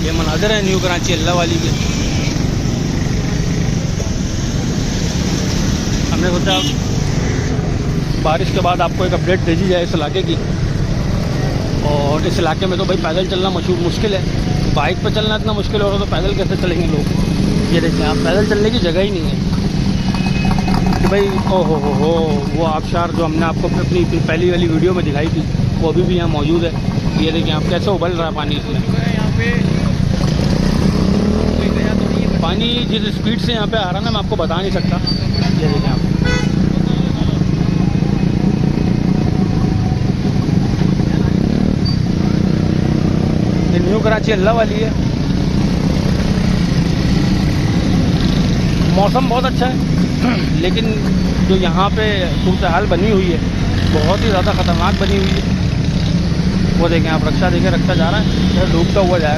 ये मनाज़िर है न्यू कराची अल्लाह वाली के। हमने सोचा बारिश के बाद आपको एक अपडेट दे दी जाए इस इलाके की। और इस इलाके में तो भाई पैदल चलना मुश्किल है। बाइक पर चलना इतना मुश्किल हो रहा तो पैदल कैसे चलेंगे लोग। ये देखिए आप, पैदल चलने की जगह ही नहीं है कि भाई। ओ हो वो आबशार जो हमने आपको अपनी पहली वाली वीडियो में दिखाई थी वो अभी भी यहाँ मौजूद है। ये देखिए आप कैसे उबल रहा है पानी इसमें। पानी जिस स्पीड से यहाँ पे आ रहा है ना मैं आपको बता नहीं सकता। ये देखिए आप, ये न्यू कराची अल्लाह वाली है। मौसम बहुत अच्छा है लेकिन जो यहाँ पे सूरत हाल बनी हुई है बहुत ही ज़्यादा ख़तरनाक बनी हुई है। वो देखें आप, रक्षा देखें, रक्षा जा रहा है, डूबता हुआ जाएगा।